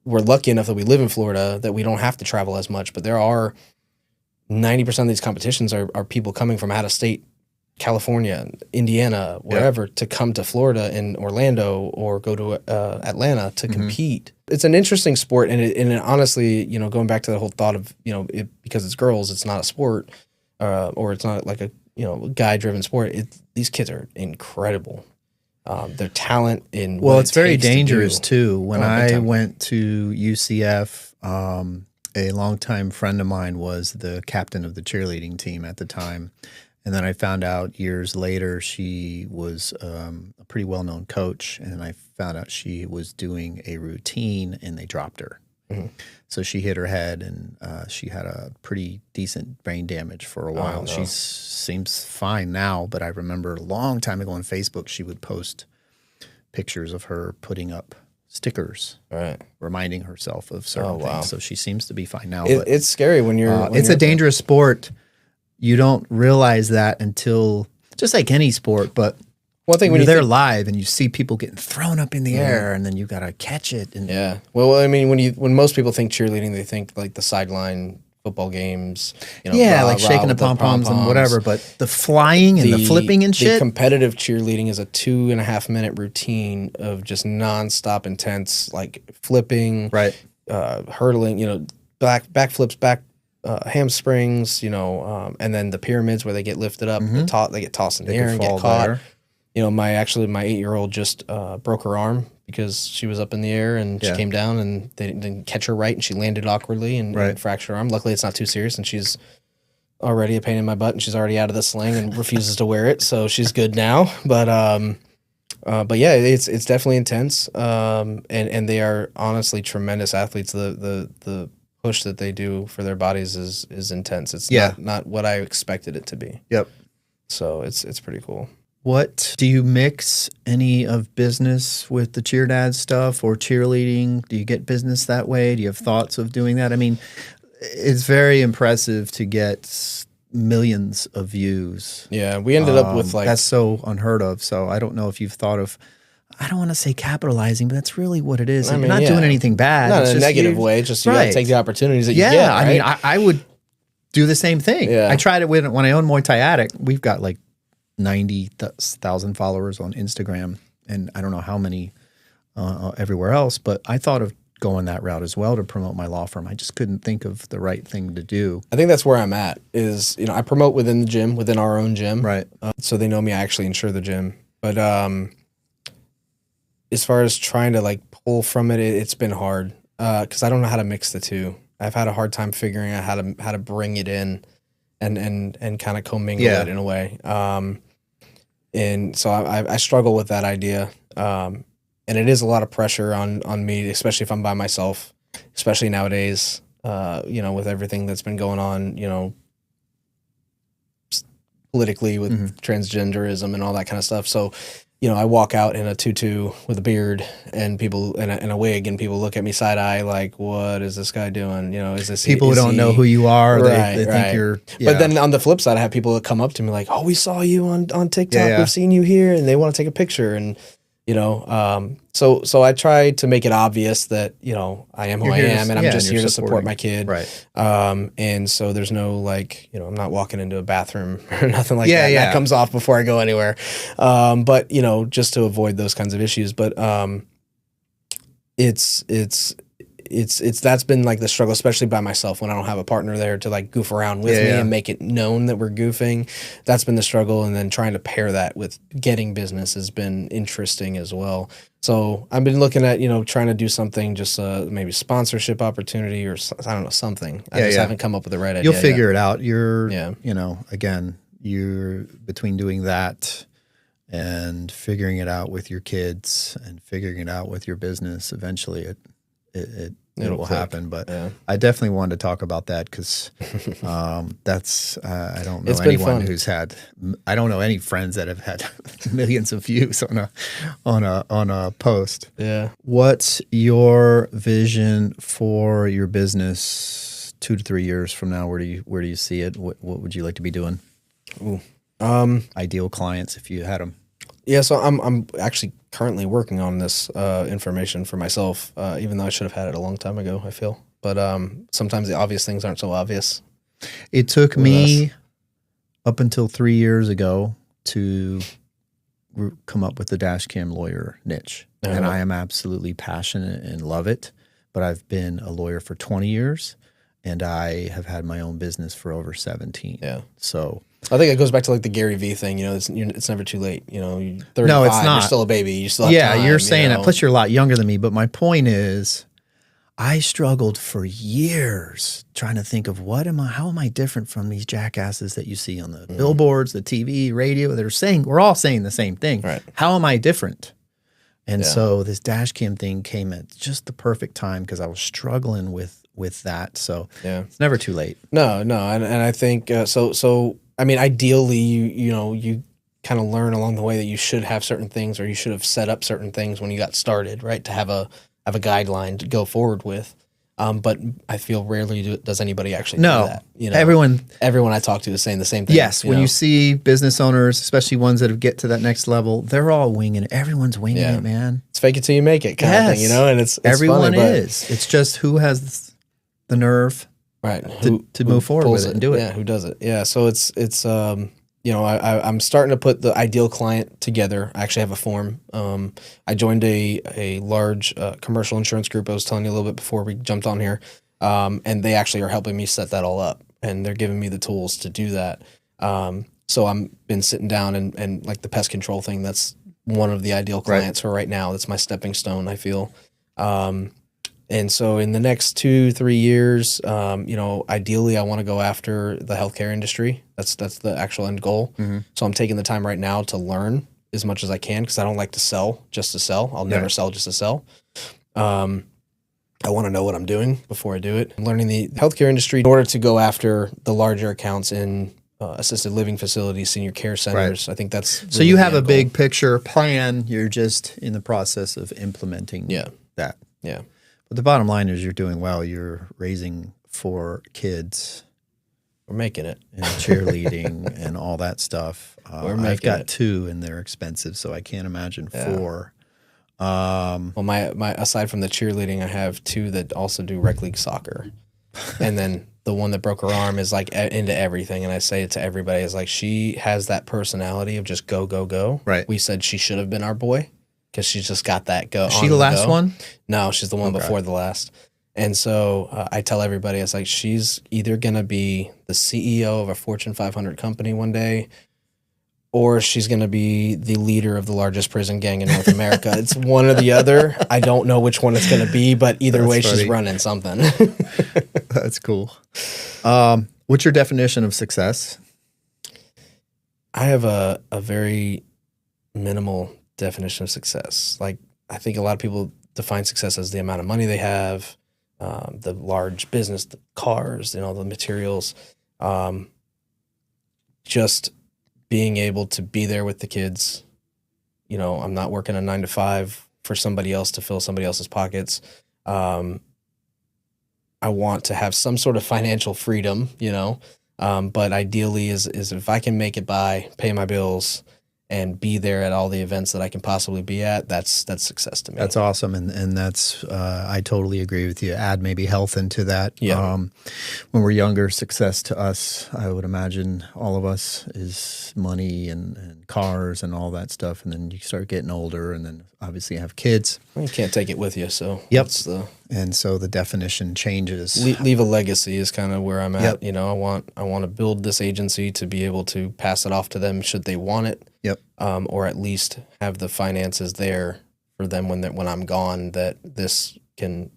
we're lucky enough that we live in Florida that we don't have to travel as much, but there are 90% of these competitions are people coming from out of state, California, Indiana, wherever, to come to Florida in Orlando or go to Atlanta to compete. It's an interesting sport, and it honestly, you know, going back to the whole thought of, you know, because it's girls, it's not a sport, or it's not like a, you know, guy-driven sport. These kids are incredible. Their talent in it's very dangerous too. When I time. went to UCF, a longtime friend of mine was the captain of the cheerleading team at the time. And then I found out years later she was a pretty well-known coach, and I found out she was doing a routine and they dropped her. So she hit her head, and she had a pretty decent brain damage for a while. No. She seems fine now, but I remember a long time ago on Facebook she would post pictures of her putting up stickers, reminding herself of certain things. So she seems to be fine now. But it's scary when you're. It's a dangerous sport. You don't realize that until, just like any sport, but one thing when you're there live and you see people getting thrown up in the air, and then you got to catch it. And well, I mean, when most people think cheerleading, they think like the sideline football games, you know, like shaking the pom-poms and whatever, but the flying and the flipping and shit. The competitive cheerleading is a 2.5 minute routine of just nonstop intense, like flipping, hurdling, you know, backflips, hamstrings, you know, and then the pyramids where they get lifted up, they get tossed in the air and get caught. There. You know, my 8-year-old just broke her arm because she was up in the air and she came down and they didn't catch her right, and she landed awkwardly and fractured her arm. Luckily, it's not too serious, and she's already a pain in my butt, and she's already out of the sling and refuses to wear it, so she's good now. But yeah, it's definitely intense, and they are honestly tremendous athletes. The push that they do for their bodies is intense. It's not what I expected it to be. So it's pretty cool. What do you mix any of business with the cheer dad stuff or cheerleading? Do you get business that way? Do you have thoughts of doing that? I mean, it's very impressive to get millions of views. Yeah, we ended up with that's so unheard of. So I don't know if you've thought of, I don't want to say capitalizing, but that's really what it is. I mean, you're not doing anything bad. Not in a negative way. Just you got to take the opportunities that you get. Yeah, I mean, I would do the same thing. Yeah. I tried it when I owned Muay Thai Addict. We've got like 90,000 followers on Instagram, and I don't know how many everywhere else, but I thought of going that route as well to promote my law firm. I just couldn't think of the right thing to do. I think that's where I'm at is, you know, I promote within the gym, within our own gym. Right. So they know me. I actually insure the gym. But as far as trying to like pull from it, it's been hard because I don't know how to mix the two. I've had a hard time figuring out how to bring it in and kind of commingle it in a way. And so I struggle with that idea. And it is a lot of pressure on me, especially if I'm by myself, especially nowadays, you know, with everything that's been going on, you know, politically with transgenderism and all that kind of stuff. So, you know, I walk out in a tutu with a beard and people in a wig, and people look at me side eye like, what is this guy doing? You know, is this people who don't know who you are? They think you're. Yeah. But then on the flip side, I have people that come up to me like, oh, we saw you on TikTok. We've seen you here, and they want to take a picture. And you know, so I try to make it obvious that, you know, I am who I am, and I'm just here to support my kid. Right. And so there's no like, you know, I'm not walking into a bathroom or nothing like that. That comes off before I go anywhere. But you know, just to avoid those kinds of issues. But it's that's been like the struggle, especially by myself when I don't have a partner there to like goof around with me and make it known that we're goofing. That's been the struggle. And then trying to pair that with getting business has been interesting as well. So I've been looking at, you know, trying to do something, just maybe sponsorship opportunity or I don't know, something. I just haven't come up with the right idea. You'll figure it out. You're, you know, again, you're between doing that and figuring it out with your kids and figuring it out with your business. Eventually it will click. happen. But Yeah. I definitely wanted to talk about that because that's I don't know It's been anyone fun. who's had. I don't know any friends that have had millions of views on a post. Yeah. What's your vision for your business 2 to 3 years from now? Where do you see it? What would you like to be doing? Ooh. Ideal clients if you had them. Yeah, so I'm actually currently working on this information for myself, even though I should have had it a long time ago, I feel. But sometimes the obvious things aren't so obvious. It took me up until 3 years ago to come up with the dash cam lawyer niche. And I am absolutely passionate and love it. But I've been a lawyer for 20 years and I have had my own business for over 17. Yeah. So I think it goes back to like the Gary Vee thing. You know, it's never too late. You know, you're 35, no, it's not. You're still a baby. You still have time, you're saying that. Plus, you're a lot younger than me. But my point is, I struggled for years trying to think of how am I different from these jackasses that you see on the billboards, the TV, radio. We're all saying the same thing. Right. How am I different? And so this dash cam thing came at just the perfect time because I was struggling with that. So it's never too late. No, and I think so. I mean, ideally, you kind of learn along the way that you should have certain things, or you should have set up certain things when you got started, right? To have a guideline to go forward with. But I feel rarely does anybody actually do that. You know, everyone I talk to is saying the same thing. Yes, when you see business owners, especially ones that have get to that next level, they're all winging it. Everyone's winging it, man. It's fake it till you make it kind of thing, you know. And it's everyone funny, is. It's just who has the nerve, right, to move forward with it and do it. Yeah, who does it? Yeah, so it's I'm starting to put the ideal client together. I actually have a form. I joined a large commercial insurance group. I was telling you a little bit before we jumped on here, and they actually are helping me set that all up, and they're giving me the tools to do that. So I'm been sitting down and like the pest control thing. That's one of the ideal clients for right now. That's my stepping stone, I feel. And so in the next 2-3 years, ideally I want to go after the healthcare industry. That's the actual end goal. Mm-hmm. So I'm taking the time right now to learn as much as I can because I don't like to sell just to sell. I'll never sell just to sell. I want to know what I'm doing before I do it. I'm learning the healthcare industry in order to go after the larger accounts in assisted living facilities, senior care centers. Right. I think that's really so you have a big picture plan. You're just in the process of implementing that. Yeah. But the bottom line is you're doing well. You're raising 4 kids. We're making it. And cheerleading and all that stuff. I've got 2 and they're expensive, so I can't imagine 4. Well, my aside from the cheerleading, I have 2 that also do rec league soccer. And then the one that broke her arm is like into everything. And I say it to everybody, is like she has that personality of just go, go, go. Right. We said she should have been our boy. Because she's just got that go. Is she the last one? No, she's the one before the last. And so I tell everybody, it's like she's either going to be the CEO of a Fortune 500 company one day, or she's going to be the leader of the largest prison gang in North America. It's one or the other. I don't know which one it's going to be, but either way, she's running something. That's cool. What's your definition of success? I have a very minimal definition of success. Like, I think a lot of people define success as the amount of money they have, the large business, the cars, the materials, just being able to be there with the kids. I'm not working a 9-to-5 for somebody else to fill somebody else's pockets. I want to have some sort of financial freedom, but ideally is if I can make it by, pay my bills, and be there at all the events that I can possibly be at, that's success to me. That's awesome. And that's, I totally agree with you. Add maybe health into that. Yeah. When we're younger, success to us, I would imagine all of us, is money and cars and all that stuff. And then you start getting older and then obviously have kids. You can't take it with you. So and so the definition changes. Leave a legacy is kind of where I'm at. Yep. I want to build this agency to be able to pass it off to them should they want it. Yep. Or at least have the finances there for them when I'm gone, that this can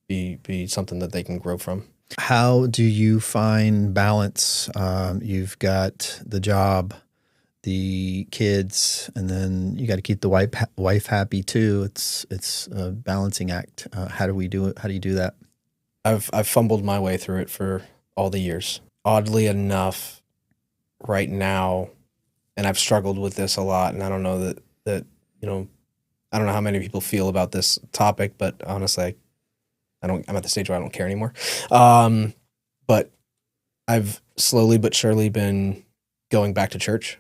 be something that they can grow from. How do you find balance? You've got the job the kids, and then you got to keep the wife happy too. It's a balancing act. How do we do it? How do you do that? I've fumbled my way through it for all the years. Oddly enough, right now, and I've struggled with this a lot, and I don't know that I don't know how many people feel about this topic, but honestly, I'm at the stage where I don't care anymore. But I've slowly but surely been going back to church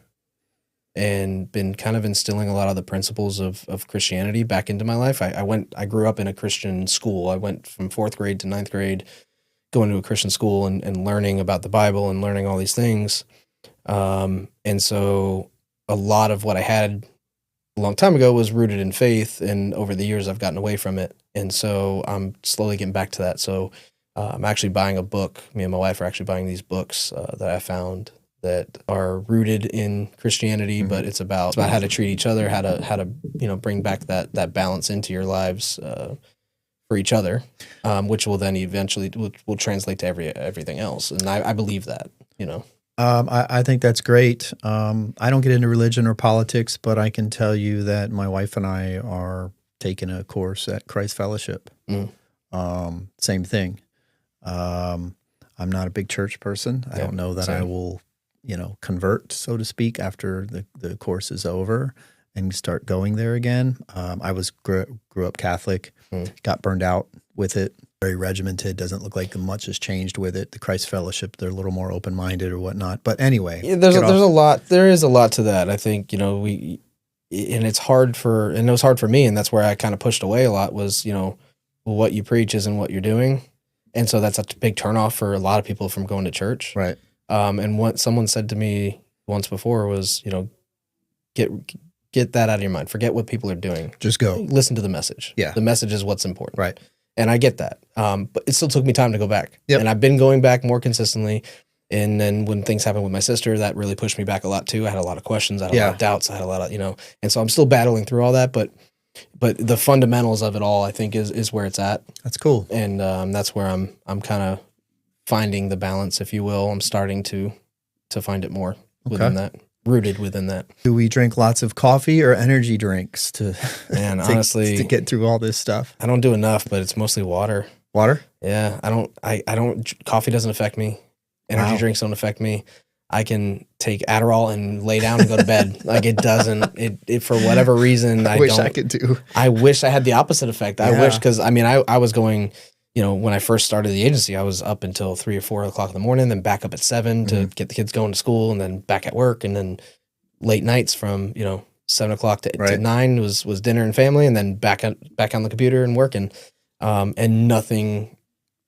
and been kind of instilling a lot of the principles of Christianity back into my life. I grew up in a Christian school. I went from 4th grade to 9th grade, going to a Christian school and learning about the Bible and learning all these things. And so a lot of what I had a long time ago was rooted in faith, and over the years I've gotten away from it. And so I'm slowly getting back to that. So I'm actually buying a book. Me and my wife are actually buying these books that I found that are rooted in Christianity, but it's about how to treat each other, how to bring back that balance into your lives for each other, which will then eventually will translate to everything else. And I believe that, I think that's great. I don't get into religion or politics, but I can tell you that my wife and I are taking a course at Christ Fellowship. Same thing. I'm not a big church person. I don't know that same. I will, convert, so to speak, after the course is over and start going there again. I grew up Catholic, got burned out with it. Very regimented. Doesn't look like much has changed with it. The Christ Fellowship, they're a little more open-minded or whatnot. But anyway, there's a lot. There is a lot to that. I think and it was hard for me, and that's where I kind of pushed away a lot. Was what you preach isn't what you're doing, and so that's a big turnoff for a lot of people from going to church. Right. And what someone said to me once before was, get that out of your mind. Forget what people are doing. Just go. Listen to the message. Yeah. The message is what's important. Right. And I get that. But it still took me time to go back. Yep. And I've been going back more consistently. And then when things happened with my sister, that really pushed me back a lot too. I had a lot of questions. I had a lot of doubts. I had a lot of, and so I'm still battling through all that. But the fundamentals of it all, I think, is where it's at. That's cool. And that's where I'm kind of finding the balance, if you will. I'm starting to find it more within that. Rooted within that. Do we drink lots of coffee or energy drinks to honestly to get through all this stuff? I don't do enough, but it's mostly water. Water? Yeah, I don't coffee doesn't affect me. Energy drinks don't affect me. I can take Adderall and lay down and go to bed. Like it doesn't it for whatever reason I wish I could do. I wish I had the opposite effect. I wish, cuz I was going, when I first started the agency, I was up until 3 or 4 o'clock in the morning, then back up at 7 to get the kids going to school, and then back at work, and then late nights from 7 o'clock to 9 was dinner and family, and then back on the computer and working, and nothing.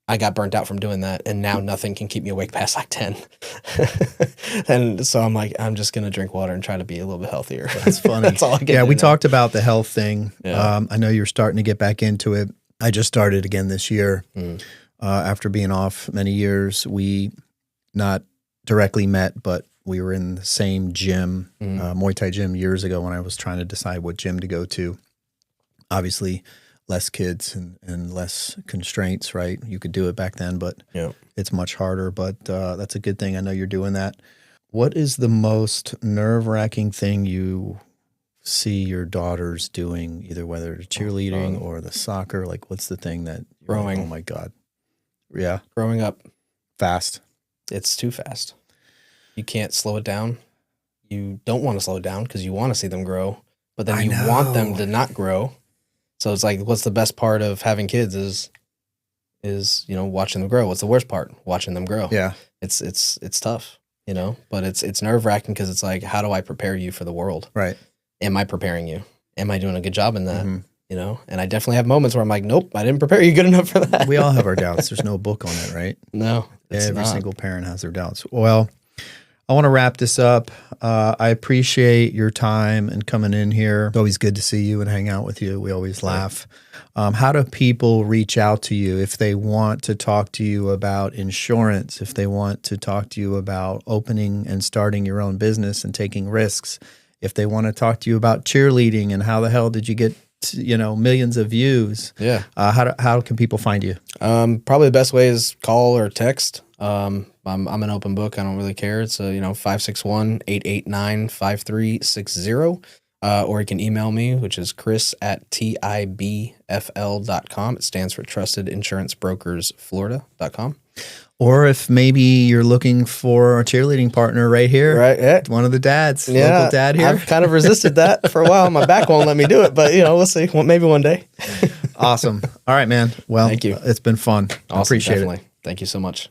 I got burnt out from doing that, and now nothing can keep me awake past like 10. And so I'm like, I'm just gonna drink water and try to be a little bit healthier. That's funny. That's all I get. Yeah, we talked about the health thing. Yeah. I know you're starting to get back into it. I just started again this year. After being off many years. We not directly met, but we were in the same gym, Muay Thai gym years ago when I was trying to decide what gym to go to. Obviously, less kids and less constraints, right? You could do it back then, but it's much harder. But that's a good thing. I know you're doing that. What is the most nerve-wracking thing you see your daughters doing, either whether it's cheerleading or the soccer? Like, what's the thing that growing? Like, oh my God. Yeah. Growing up. Fast. It's too fast. You can't slow it down. You don't want to slow it down because you want to see them grow, but then you want them to not grow. So it's like, what's the best part of having kids is watching them grow. What's the worst part? Watching them grow. Yeah. It's tough, but it's nerve-wracking because it's like, how do I prepare you for the world? Right. Am I preparing you? Am I doing a good job in that? And I definitely have moments where I'm like, nope, I didn't prepare you good enough for that. We all have our doubts. There's no book on it, right? No. Every single parent has their doubts. Well, I want to wrap this up. I appreciate your time and coming in here. It's always good to see you and hang out with you. We always laugh. How do people reach out to you if they want to talk to you about insurance, if they want to talk to you about opening and starting your own business and taking risks, if they want to talk to you about cheerleading and how the hell did you get millions of views. Yeah. How can people find you? Probably the best way is call or text. I'm an open book. I don't really care. It's 561-889-5360. Or you can email me, which is chris@tibfl.com. It stands for Trusted Insurance Brokers Florida.com. Or if maybe you're looking for a cheerleading partner right here. Right. Yeah. One of the dads. Yeah. Local dad here. I've kind of resisted that for a while. My back won't let me do it, but we'll see. Well, maybe one day. Awesome. All right, man. Well, thank you. It's been fun. Awesome, I appreciate definitely. it. Thank you so much.